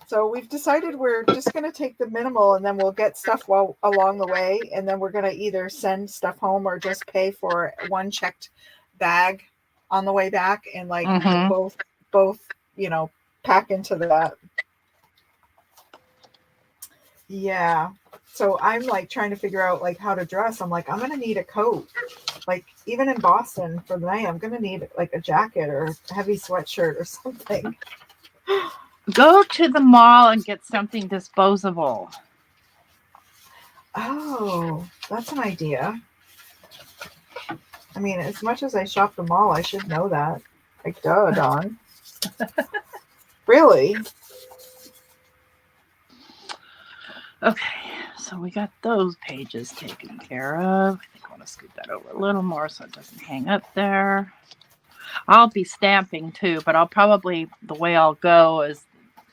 So we've decided we're just going to take the minimal, and then we'll get stuff along the way. And then we're going to either send stuff home or just pay for one checked bag on the way back, and both, pack into that. Yeah. So I'm like trying to figure out like how to dress. I'm like, I'm going to need a coat. Like even in Boston for the night, I'm going to need like a jacket or a heavy sweatshirt or something.
Go to the mall and get something disposable.
Oh, that's an idea. I mean, as much as I shop the mall, I should know that. Like, duh, Dawn. Really?
Okay, so we got those pages taken care of. I think I want to scoot that over a little more so it doesn't hang up there. I'll be stamping too, but the way I'll go is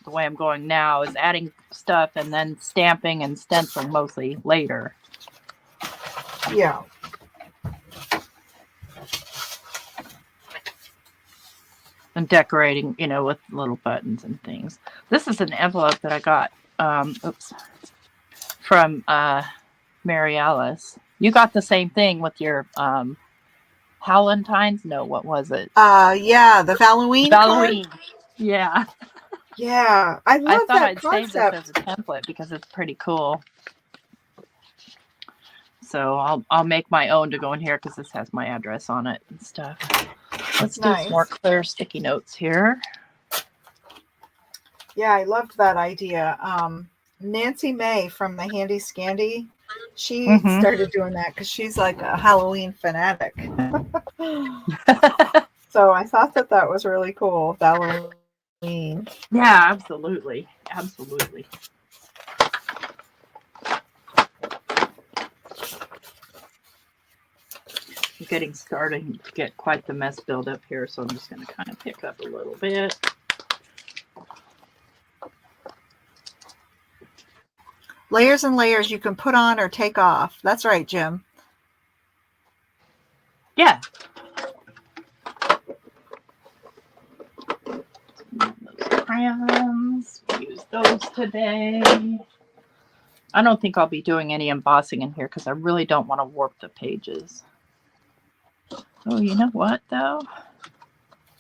the way I'm going now is adding stuff and then stamping and stenciling mostly later.
Yeah.
And decorating, with little buttons and things. This is an envelope that I got, from Mary Alice. You got the same thing with your Hallentine's? No, what was it?
Yeah, the Halloween card?
Yeah.
Yeah, I love that concept.
I'd save this as a template because it's pretty cool. So I'll make my own to go in here because this has my address on it and stuff. Let's do some more clear sticky notes here.
Yeah, I loved that idea. Nancy May from the Handy Scandy, she started doing that because she's like a Halloween fanatic. So I thought that was really cool. Halloween.
Yeah, absolutely. Absolutely. Getting starting to get quite the mess build up here, so I'm just going to kind of pick up a little bit.
Layers and layers you can put on or take off. That's right, Jim.
Yeah. Those crayons, use those today. I don't think I'll be doing any embossing in here because I really don't want to warp the pages. Oh, you know what, though?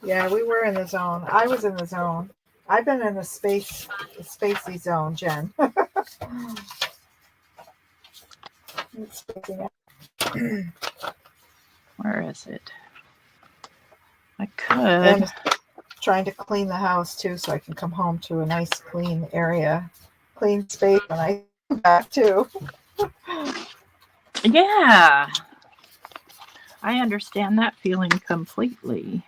Yeah, we were in the zone. I was in the zone. I've been in the spacey zone, Jen.
Where is it? I could.
I'm trying to clean the house, too, so I can come home to a nice, clean area. Clean space when I come back, too.
Yeah, I understand that feeling completely.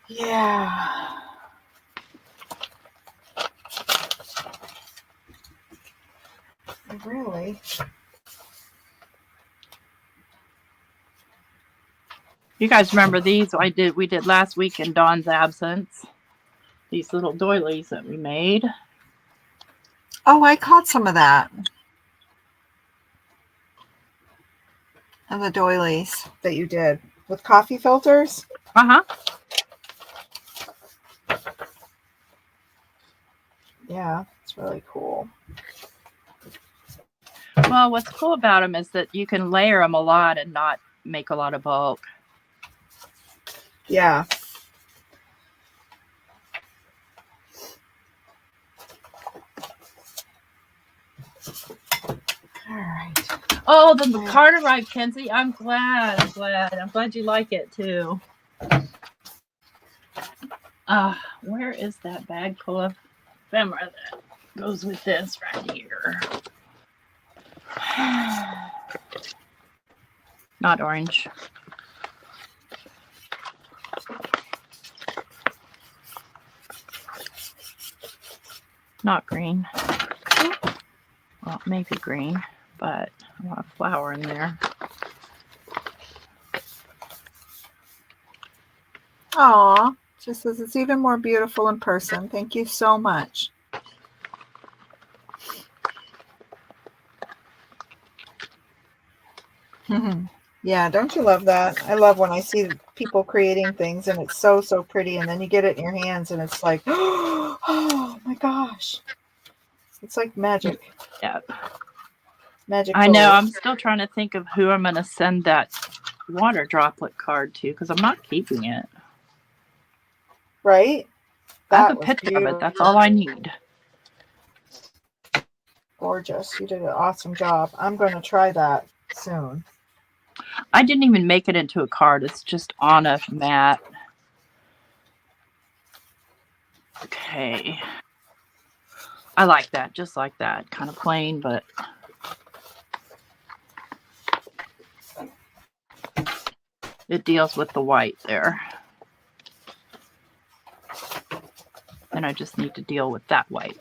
Yeah. Really?
You guys remember these? We did last week in Dawn's absence. These little doilies that we made.
Oh, I caught some of that. Of the doilies that you did with coffee filters.
Uh-huh.
Yeah, it's really cool.
Well, what's cool about them is that you can layer them a lot and not make a lot of bulk.
Yeah. All right.
Oh, the card arrived, Kenzie. I'm glad. I'm glad you like it too. Where is that bag full of ephemera that goes with this right here? Not orange. Not green. Well, maybe green, but I want a flower in there.
Aw, just says it's even more beautiful in person. Thank you so much. Yeah, don't you love that? I love when I see people creating things and it's so, so pretty, and then you get it in your hands and it's like, oh my gosh. It's like magic.
Yeah.
Magic.
I know. I'm still trying to think of who I'm going to send that water droplet card to because I'm not keeping it.
Right?
I have a picture of it. That's all I need.
Gorgeous. You did an awesome job. I'm going to try that soon.
I didn't even make it into a card. It's just on a mat. Okay. I like that. Just like that. Kind of plain, but it deals with the white there. And I just need to deal with that white.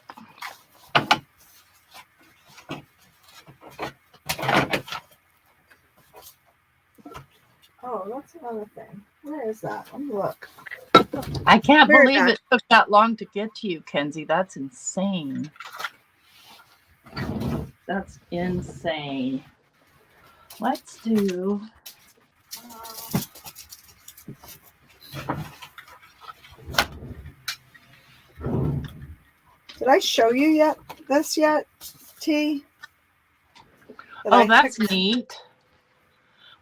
Oh, that's another thing. Where is that? Let me look.
I can't believe it took that long to get to you, Kenzie. That's insane. That's insane. Let's do...
Did I show you this yet, T?
Oh, that's neat.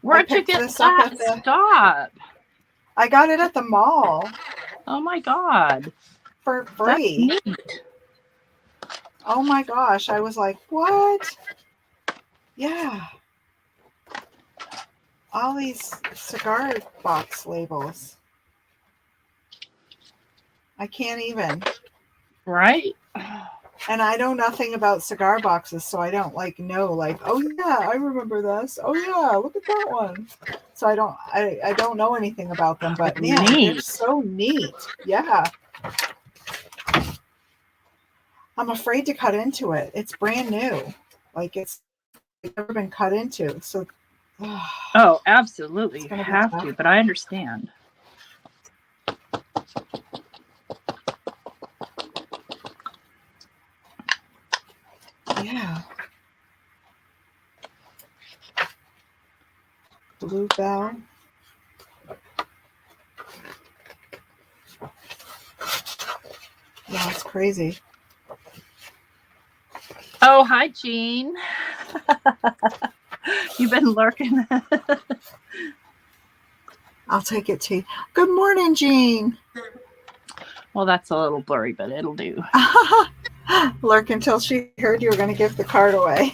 Where'd you get that? Stop.
I got it at the mall.
Oh my God.
For free.
That's neat.
Oh my gosh. I was like, what? Yeah. All these cigar box labels. I can't even.
Right?
And I know nothing about cigar boxes, so I don't know oh yeah, I remember this. Oh yeah, look at that one. So I don't know anything about them, but man, they're so neat. Yeah. I'm afraid to cut into it. It's brand new. Like it's never been cut into. So
oh, absolutely. You have to, but I understand.
Yeah. Bluebell. Yeah, it's crazy.
Oh, hi, Jean. You've been lurking.
I'll take it, T. Good morning, Jean.
Well, that's a little blurry, but it'll do.
Lurk until she heard you were going to give the card away.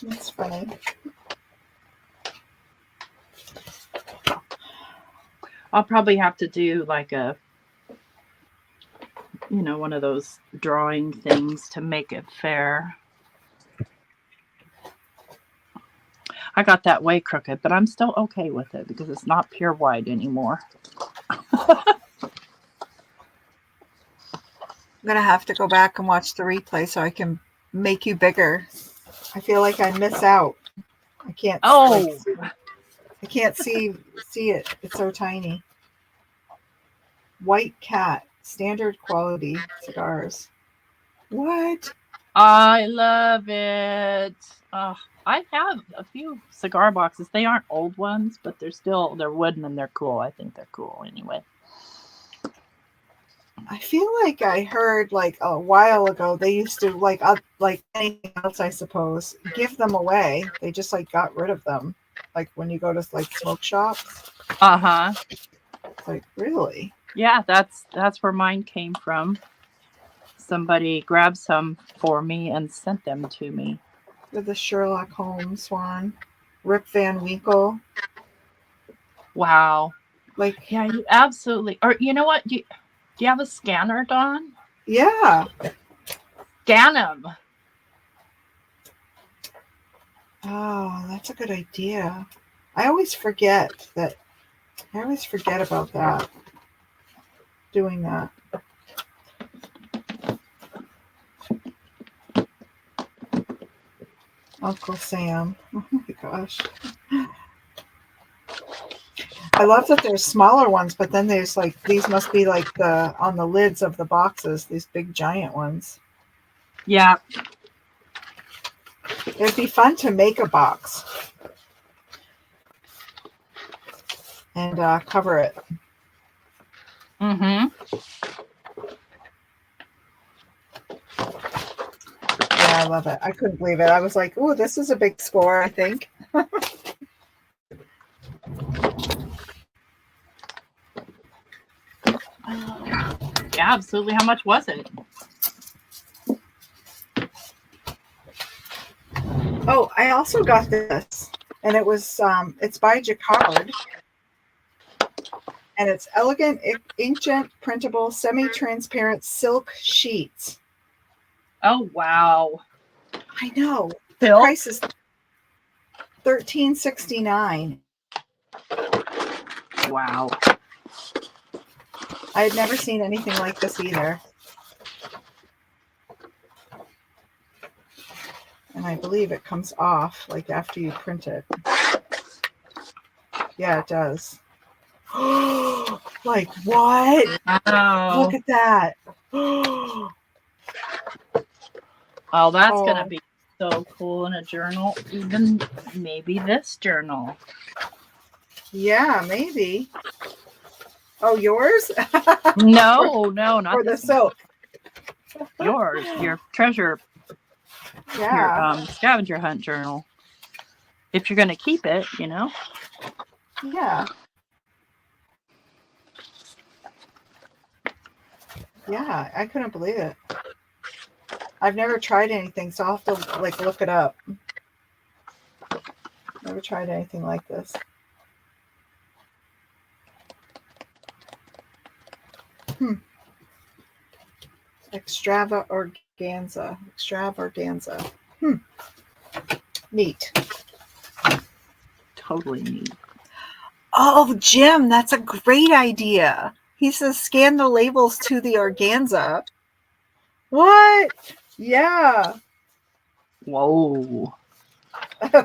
That's funny.
I'll probably have to do like a, one of those drawing things to make it fair. I got that way crooked, but I'm still okay with it because it's not pure white anymore.
I'm gonna have to go back and watch the replay so I can make you bigger. I feel like I miss out. I can't.
Oh,
I can't see it. It's so tiny. White Cat, standard quality cigars. What?
I love it. I have a few cigar boxes. They aren't old ones, but they're wooden and they're cool. I think they're cool anyway.
I feel like I heard like a while ago they used to like anything else, I suppose, give them away. They just like got rid of them. Like when you go to like smoke shops.
Uh-huh.
It's like, really?
Yeah, that's where mine came from. Somebody grabbed some for me and sent them to me.
With the Sherlock Holmes one. Rip Van Winkle.
Wow.
Like,
yeah, you absolutely. Or you know what? Do you have a scanner, Dawn?
yeah.
Scan them.
Oh, that's a good idea. I always forget about that. Doing that. Uncle Sam. Oh my gosh. I love that there's smaller ones, but then there's like, these must be like on the lids of the boxes, these big giant ones.
Yeah.
It'd be fun to make a box and cover it.
Mm-hmm.
Yeah, I love it. I couldn't believe it. I was like, "Ooh, this is a big score, I think."
Yeah, absolutely. How much was it?
Oh, I also got this, and it was it's by Jacquard, and it's elegant, inkjet, printable, semi-transparent silk sheets.
Oh, wow.
I know. The
Silk?
price is $13.69.
Wow.
I had never seen anything like this either. And I believe it comes off like after you print it. Yeah, it does. Like what?
Oh.
Look at that.
Oh, that's going to be so cool in a journal. Even maybe this journal.
Yeah, maybe. Oh, yours?
No, not
or the
this
silk.
Yours, your treasure,
Yeah.
your scavenger hunt journal. If you're going to keep it,
Yeah. Yeah, I couldn't believe it. I've never tried anything, so I'll have to like look it up. Never tried anything like this. Extravaganza. Neat.
Totally neat.
Oh, Jim, that's a great idea. He says scan the labels to the organza. What? Yeah.
Whoa.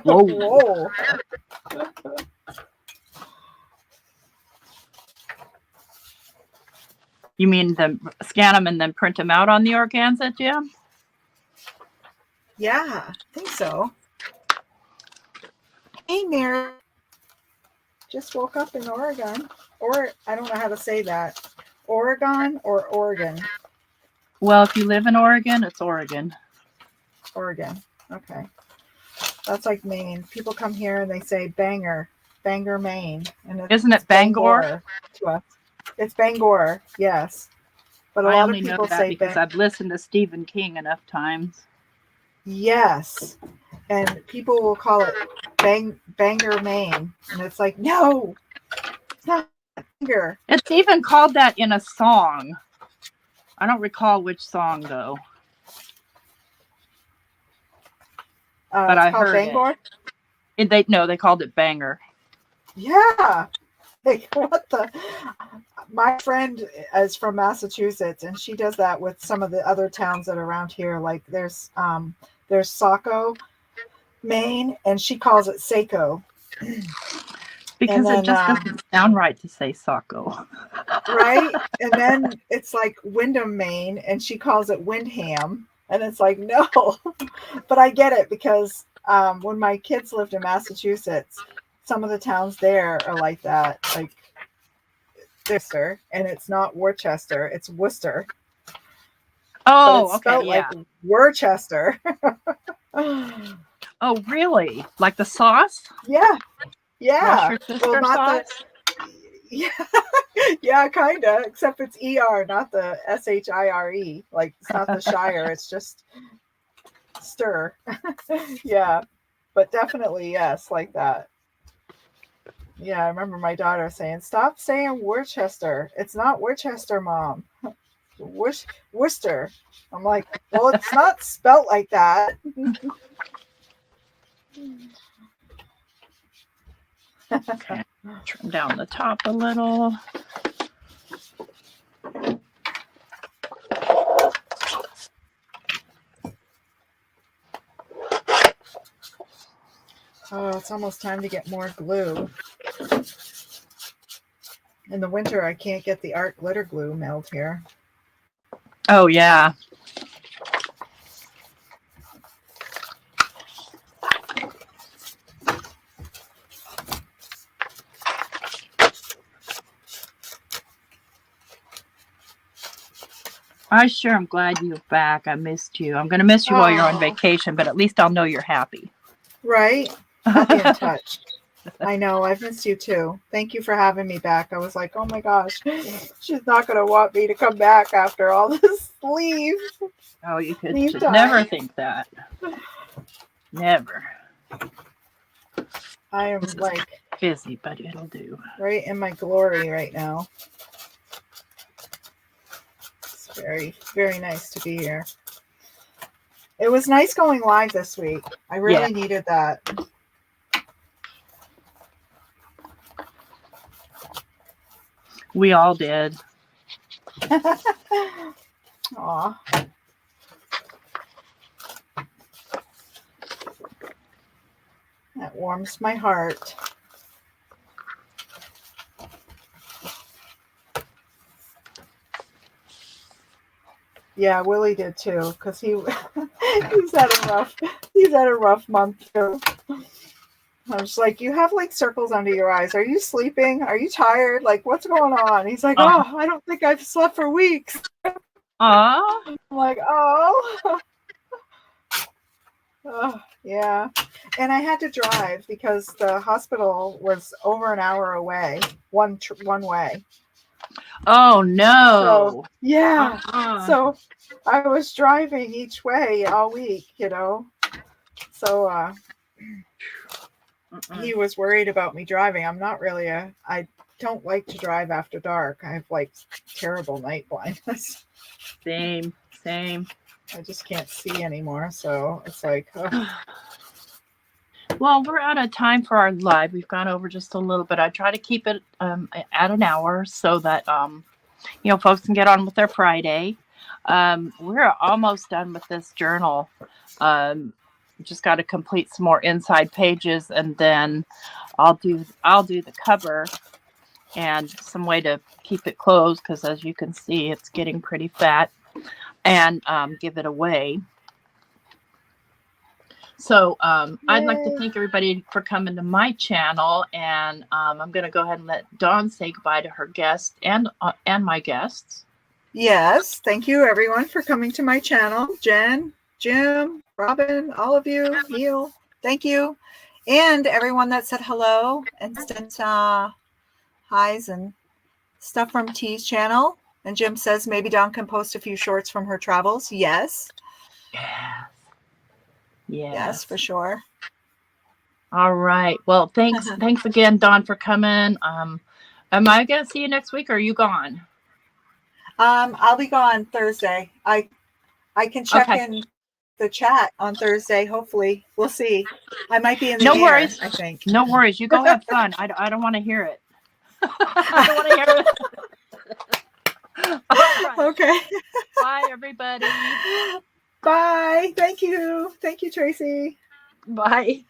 Whoa.
You mean scan them and then print them out on the organza, Jim?
Yeah, I think so. Hey, Mary. Just woke up in Oregon. Or, I don't know how to say that. Oregon or Oregon?
Well, if you live in Oregon, it's Oregon.
Oregon. Okay. That's like Maine. People come here and they say Bangor, Maine. And
Isn't it Bangor?
To us. It's Bangor, yes. But a
I
lot
only
of people
know that
say
because I've listened to Stephen King enough times.
Yes. And people will call it Bangor, Maine. And it's like, no, it's not Here.
It's even called that in a song. I don't recall which song though. But
It's
I
called
heard
Bangor.
They called it Banger.
Yeah. Like, what the? My friend is from Massachusetts, and she does that with some of the other towns that are around here. Like there's Saco, Maine, and she calls it Saco.
Because
then,
it just doesn't sound right to say Saco.
Right? And then it's like Windham, Maine, and she calls it Windham. And it's like, no. But I get it because when my kids lived in Massachusetts, some of the towns there are like that. Like Worcester, and it's not Worcester, it's Worcester.
Oh,
but it's spelled
okay, yeah.
like Worcester.
Oh, really? Like the sauce?
Yeah. Yeah.
Worcestershire
Not
sauce?
yeah. Yeah, kind of, except it's ER, not the SHIRE. Like, it's not the Shire, it's just stir. Yeah. But definitely, yes, like that. Yeah, I remember my daughter saying, "Stop saying Worcester. It's not Worcester, Mom. Worcester." I'm like, "Well, it's not spelt like that."
Okay. Trim down the top a little.
Oh, it's almost time to get more glue. In the winter, I can't get the art glitter glue melt here.
Oh, yeah. I sure am glad you're back. I missed you. I'm going to miss you while you're on vacation, but at least I'll know you're happy.
Right? I'll be in touch. I know. I've missed you too. Thank you for having me back. I was like, oh my gosh, she's not going to want me to come back after all this leave.
Oh, you should never think that. Never.
I am like
busy, but it'll do.
Right in my glory right now. It's very, very nice to be here. It was nice going live this week. I really needed that.
We all did.
Aw. That warms my heart. Yeah, Willie did too, because he's had a rough month too. I was like, you have like circles under your eyes. Are you sleeping? Are you tired? Like, what's going on? He's like, oh, I don't think I've slept for weeks. I'm like, oh. Oh, yeah. And I had to drive because the hospital was over an hour away, one way.
Oh, no.
So, yeah. So I was driving each way all week, you know. So he was worried about me driving. I'm not really I don't like to drive after dark. I have like terrible night blindness.
Same.
I just can't see anymore. So it's like, oh.
Well, we're out of time for our live. We've gone over just a little bit. I try to keep it at an hour so that folks can get on with their Friday. We're almost done with this journal. Just got to complete some more inside pages, and then I'll do the cover and some way to keep it closed, because as you can see, it's getting pretty fat, and give it away. So I'd like to thank everybody for coming to my channel, and I'm going to go ahead and let Dawn say goodbye to her guest and my guests.
Yes, thank you everyone for coming to my channel. Jen, Jim, Robin, all of you, Neil, thank you. And everyone that said hello and sent highs and stuff from T's channel. And Jim says maybe Dawn can post a few shorts from her travels. Yes. Yes, for sure.
All right. Well, thanks again, Dawn, for coming. Am I gonna see you next week or are you gone?
I'll be gone Thursday. I can check
Okay.
in the chat on Thursday. Hopefully, we'll see. I might be in
No
the air,
worries.
I think.
No worries. You go have fun. I don't want to hear it. I don't want to hear it. All right.
Okay.
Bye, everybody.
Bye. Thank you. Thank you, Tracy.
Bye.